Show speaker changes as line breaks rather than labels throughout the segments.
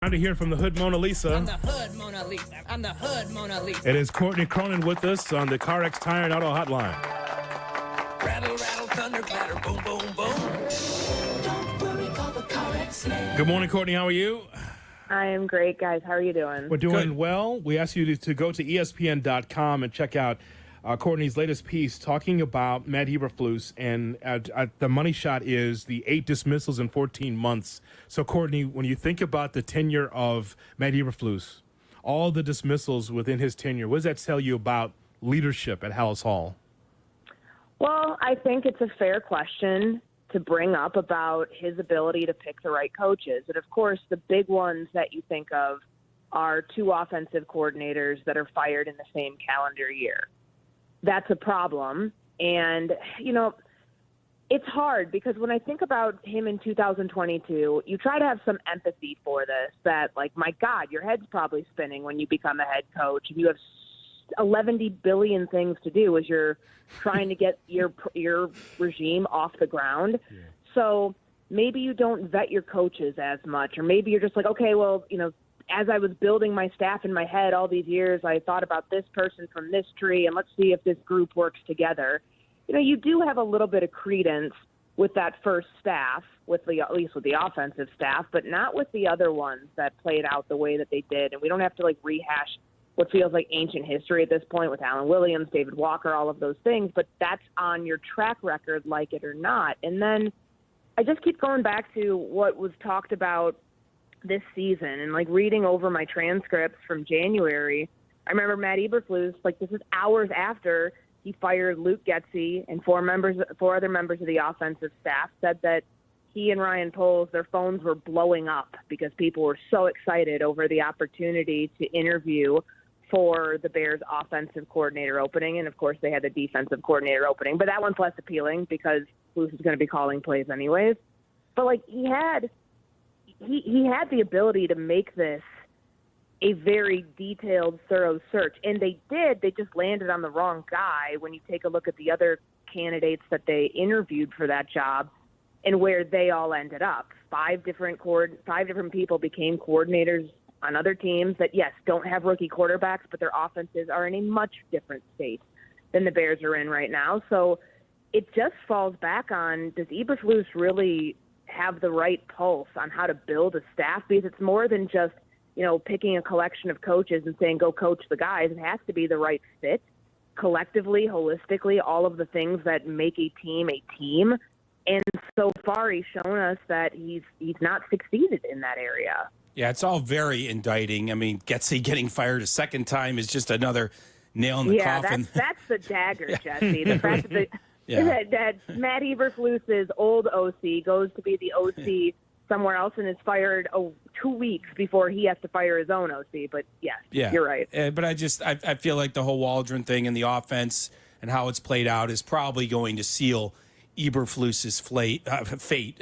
Time to hear from the Hood Mona Lisa.
I'm the Hood Mona Lisa. I'm the Hood Mona Lisa.
It is Courtney Cronin with us on the CarX Tire and Auto Hotline.
Rattle, rattle, thunder, clatter, boom, boom, boom. Don't worry, call the CarX.
Good morning, Courtney. How are you?
I am great, guys. How are you doing?
We're doing well. We ask you to go to ESPN.com and check out Courtney's latest piece talking about Matt Eberflus, and the money shot is the 8 dismissals in 14 months. So, Courtney, when you think about the tenure of Matt Eberflus, all the dismissals within his tenure, what does that tell you about leadership at Hallis Hall?
Well, I think it's a fair question to bring up about his ability to pick the right coaches. And, of course, the big ones that you think of are 2 offensive coordinators that are fired in the same calendar year. That's a problem. And, you know, it's hard because when I think about him in 2022, you try to have some empathy for this, that, like, my God, your head's probably spinning when you become a head coach and you have 11 billion things to do as you're trying to get your regime off the ground. Yeah. So maybe you don't vet your coaches as much, or maybe you're just like, okay, well, you know, as I was building my staff in my head all these years, I thought about this person from this tree, and let's see if this group works together. You know, you do have a little bit of credence with that first staff, at least with the offensive staff, but not with the other ones that played out the way that they did. And we don't have to, like, rehash what feels like ancient history at this point with Alan Williams, David Walker, all of those things, but that's on your track record, like it or not. And then I just keep going back to what was talked about this season, and like reading over my transcripts from January. I remember Matt Eberflus, like, this is hours after he fired Luke Getsy and 4 other members of the offensive staff, said that he and Ryan Poles, their phones were blowing up because people were so excited over the opportunity to interview for the Bears offensive coordinator opening. And of course they had the defensive coordinator opening, but that one's less appealing because Flus is going to be calling plays anyways. But like he had the ability to make this a very detailed, thorough search. And they did. They just landed on the wrong guy when you take a look at the other candidates that they interviewed for that job and where they all ended up. 5 different people became coordinators on other teams that, yes, don't have rookie quarterbacks, but their offenses are in a much different state than the Bears are in right now. So it just falls back on, does Eberflus really have the right pulse on how to build a staff? Because it's more than just, you know, picking a collection of coaches and saying, go coach the guys. It has to be the right fit collectively, holistically, all of the things that make a team a team. And so far he's shown us that he's not succeeded in that area.
Yeah, it's all very indicting. I mean, Getsy getting fired a second time is just another nail in the coffin.
Yeah, that's the dagger, Jesse. The fact that Matt Eberflus's old OC goes to be the OC somewhere else and is fired 2 weeks before he has to fire his own OC. But yes, you're right.
But I feel like the whole Waldron thing and the offense and how it's played out is probably going to seal Eberflus's fate.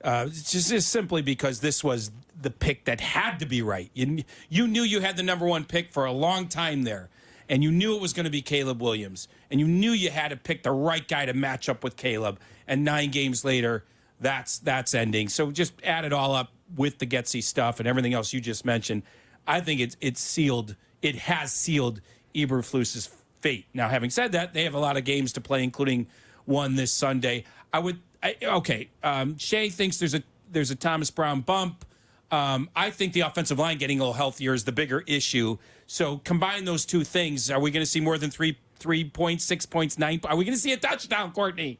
Just simply because this was the pick that had to be right. You knew you had the number 1 pick for a long time there, and you knew it was going to be Caleb Williams, and you knew you had to pick the right guy to match up with Caleb. And 9 games later, that's ending. So just add it all up with the Getsy stuff and everything else you just mentioned. I think it's sealed. It has sealed Eberflus's fate. Now, having said that, they have a lot of games to play, including one this Sunday. Shea thinks there's a Thomas Brown bump. I think the offensive line getting a little healthier is the bigger issue. So combine those 2 things. Are we going to see more than 3 points, 6 points, 9? Are we going to see a touchdown, Courtney?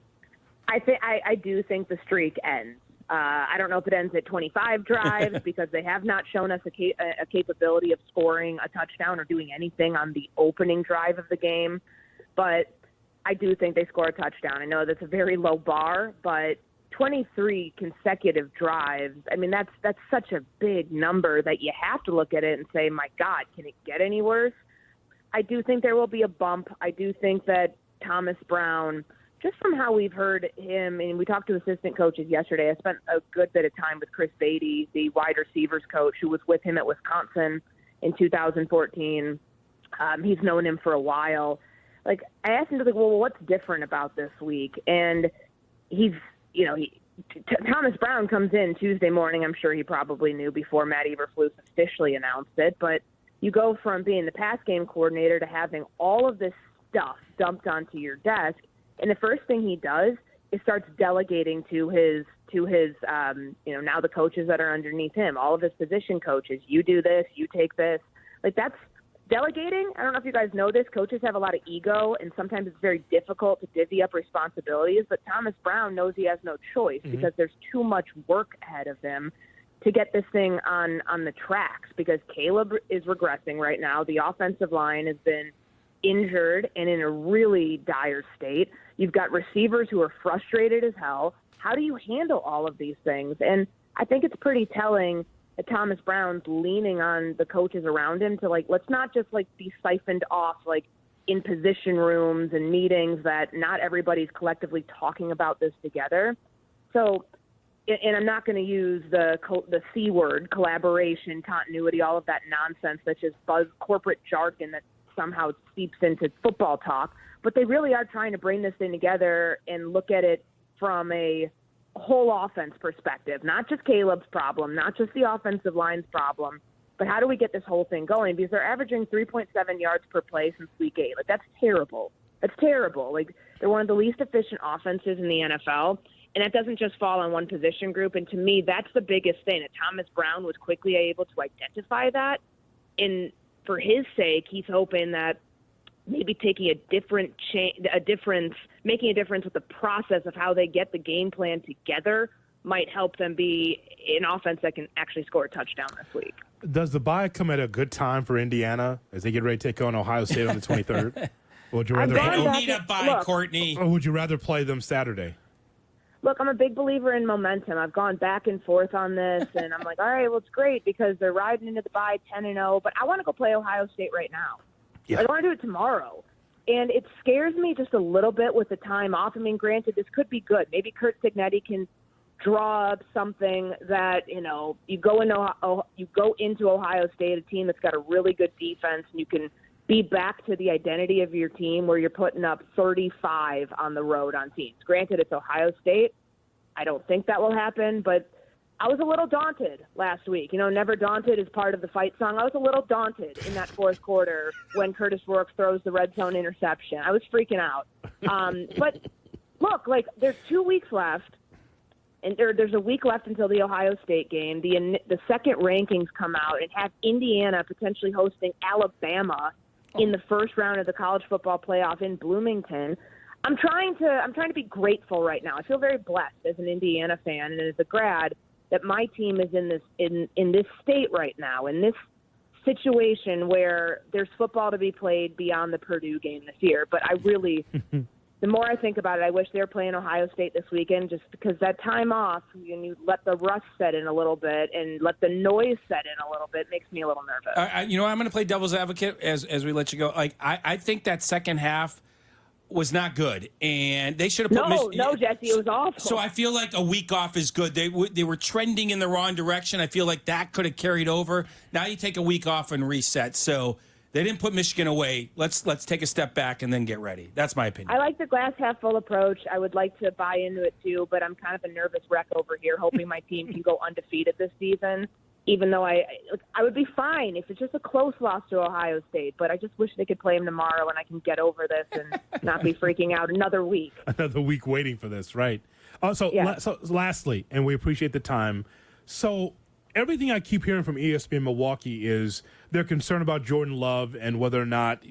I do think the streak ends. I don't know if it ends at 25 drives because they have not shown us a capability of scoring a touchdown or doing anything on the opening drive of the game. But I do think they score a touchdown. I know that's a very low bar, but 23 consecutive drives, I mean, that's such a big number that you have to look at it and say, my God, can it get any worse? I do think there will be a bump. I do think that Thomas Brown, just from how we've heard him, and we talked to assistant coaches yesterday, I spent a good bit of time with Chris Beatty, the wide receivers coach who was with him at Wisconsin in 2014. He's known him for a while. Like, I asked him, well, what's different about this week? And he's, Thomas Brown comes in Tuesday morning. I'm sure he probably knew before Matt Eberflus officially announced it. But you go from being the pass game coordinator to having all of this stuff dumped onto your desk. And the first thing he does is starts delegating to his now the coaches that are underneath him, all of his position coaches. You do this, you take this. Like, that's delegating. I don't know if you guys know this. Coaches have a lot of ego, and sometimes it's very difficult to divvy up responsibilities. But Thomas Brown knows he has no choice because there's too much work ahead of him to get this thing on the tracks, because Caleb is regressing right now. The offensive line has been injured and in a really dire state. You've got receivers who are frustrated as hell. How do you handle all of these things? And I think it's pretty telling that Thomas Brown's leaning on the coaches around him to, like, let's not just, like, be siphoned off, like, in position rooms and meetings that not everybody's collectively talking about this together. So, and I'm not going to use the C word, collaboration, continuity, all of that nonsense that's just corporate jargon that somehow seeps into football talk. But they really are trying to bring this thing together and look at it from a whole offense perspective, not just Caleb's problem, not just the offensive line's problem, but how do we get this whole thing going? Because they're averaging 3.7 yards per play since week 8. Like, that's terrible. That's terrible. Like, they're one of the least efficient offenses in the NFL, and that doesn't just fall on one position group. And to me, that's the biggest thing, that Thomas Brown was quickly able to identify that. And for his sake, he's hoping that maybe taking making a difference with the process of how they get the game plan together might help them be an offense that can actually score a touchdown this week.
Does the bye come at a good time for Indiana as they get ready to take on Ohio State on the 23rd? Or would you rather?
They don't need a bye, Courtney.
Or would you rather play them Saturday?
Look, I'm a big believer in momentum. I've gone back and forth on this, and I'm like, all right, well, it's great because they're riding into the bye 10-0, but I want to go play Ohio State right now. Yeah. I don't want to do it tomorrow. And it scares me just a little bit with the time off. I mean, granted, this could be good. Maybe Curt Cignetti can draw up something that, you go into Ohio State, a team that's got a really good defense, and you can be back to the identity of your team where you're putting up 35 on the road on teams. Granted, it's Ohio State. I don't think that will happen, but I was a little daunted last week. Never Daunted is part of the fight song. I was a little daunted in that fourth quarter when Curtis Rourke throws the red zone interception. I was freaking out. But look, like, there's 2 weeks left, and there's a week left until the Ohio State game. The second rankings come out and have Indiana potentially hosting Alabama in the first round of the college football playoff in Bloomington. I'm trying to be grateful right now. I feel very blessed as an Indiana fan and as a grad that my team is in this state right now, in this situation where there's football to be played beyond the Purdue game this year. But I really, the more I think about it, I wish they were playing Ohio State this weekend, just because that time off, and you let the rust set in a little bit and let the noise set in a little bit, makes me a little nervous.
I'm going to play devil's advocate as we let you go. Like, I think that second half was not good, and they should have put
No, Jesse, it was awful.
So I feel like a week off is good. They were trending in the wrong direction. I feel like that could have carried over. Now you take a week off and reset. So they didn't put Michigan away. Let's take a step back and then get ready. That's my opinion.
I like the glass half full approach. I would like to buy into it too, but I'm kind of a nervous wreck over here, hoping my team can go undefeated this season. Even though I would be fine if it's just a close loss to Ohio State, but I just wish they could play them tomorrow and I can get over this and not be freaking out another week.
Another week waiting for this, right? So lastly, and we appreciate the time. So everything I keep hearing from ESPN Milwaukee is they're concerned about Jordan Love and whether or not,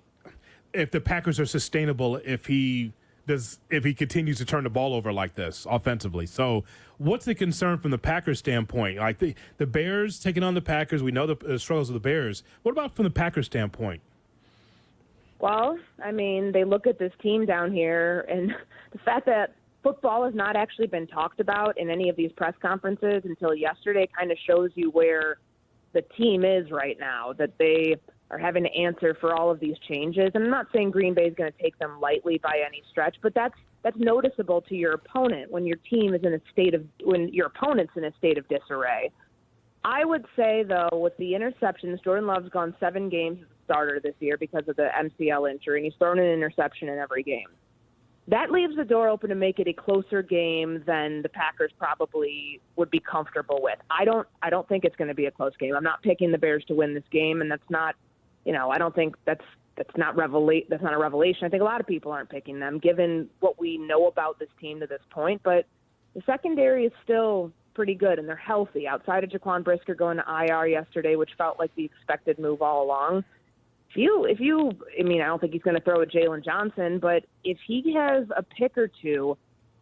if the Packers are sustainable, if he continues to turn the ball over like this offensively. So what's the concern from the Packers standpoint? Like the Bears taking on the Packers, we know the struggles of the Bears. What about from the Packers standpoint?
Well, I mean, they look at this team down here, and the fact that football has not actually been talked about in any of these press conferences until yesterday kind of shows you where the team is right now, that they are having to answer for all of these changes. And I'm not saying Green Bay is going to take them lightly by any stretch, but that's noticeable to your opponent when your team is when your opponent's in a state of disarray. I would say, though, with the interceptions, Jordan Love's gone 7 games as a starter this year because of the MCL injury, and he's thrown an interception in every game. that leaves the door open to make it a closer game than the Packers probably would be comfortable with. I don't think it's going to be a close game. I'm not picking the Bears to win this game, and that's not, I don't think that's not a revelation. I think a lot of people aren't picking them, given what we know about this team to this point. But the secondary is still pretty good, and they're healthy. Outside of Jaquan Brisker going to IR yesterday, which felt like the expected move all along. I don't think he's going to throw at Jalen Johnson, but if he has a pick or two,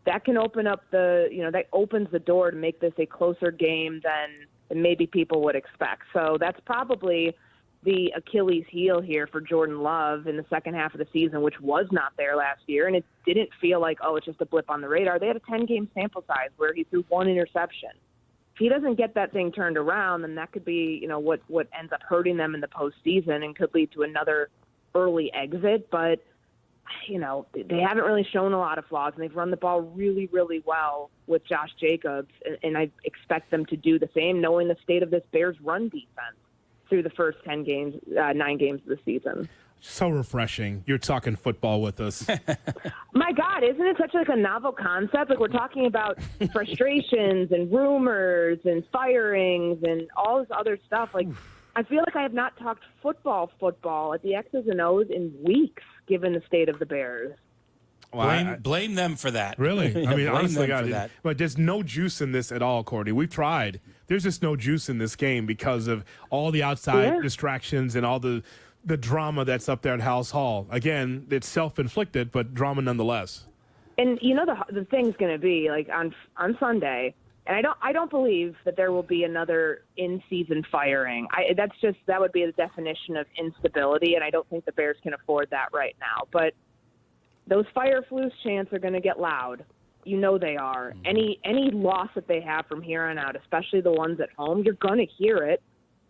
that can open up that opens the door to make this a closer game than maybe people would expect. So that's probably the Achilles heel here for Jordan Love in the second half of the season, which was not there last year. And it didn't feel like, it's just a blip on the radar. They had a 10-game sample size where he threw one interception. If he doesn't get that thing turned around, then that could be, what ends up hurting them in the postseason and could lead to another early exit. But, they haven't really shown a lot of flaws, and they've run the ball really, really well with Josh Jacobs. And I expect them to do the same, knowing the state of this Bears run defense through the first 9 games of the season.
So refreshing. You're talking football with us.
My God, isn't it such like a novel concept? Like we're talking about frustrations and rumors and firings and all this other stuff. Like I feel like I have not talked football at the X's and O's in weeks, given the state of the Bears.
Well,
blame them for that.
Really? I mean, honestly,
them for that.
But there's no juice in this at all, Courtney. We've tried. There's just no juice in this game because of all the outside distractions and all the drama that's up there at House Hall. Again, it's self-inflicted, but drama nonetheless.
And the thing's going to be like on Sunday, and I don't believe that there will be another in-season firing. That would be the definition of instability, and I don't think the Bears can afford that right now. But those Eberflus chants are going to get loud. They are. Any loss that they have from here on out, especially the ones at home, you're going to hear it.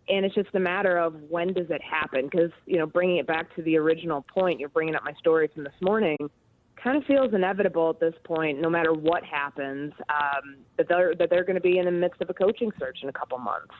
And it's just a matter of when does it happen? Because, bringing it back to the original point, you're bringing up my story from this morning, kind of feels inevitable at this point, no matter what happens, that they're going to be in the midst of a coaching search in a couple months.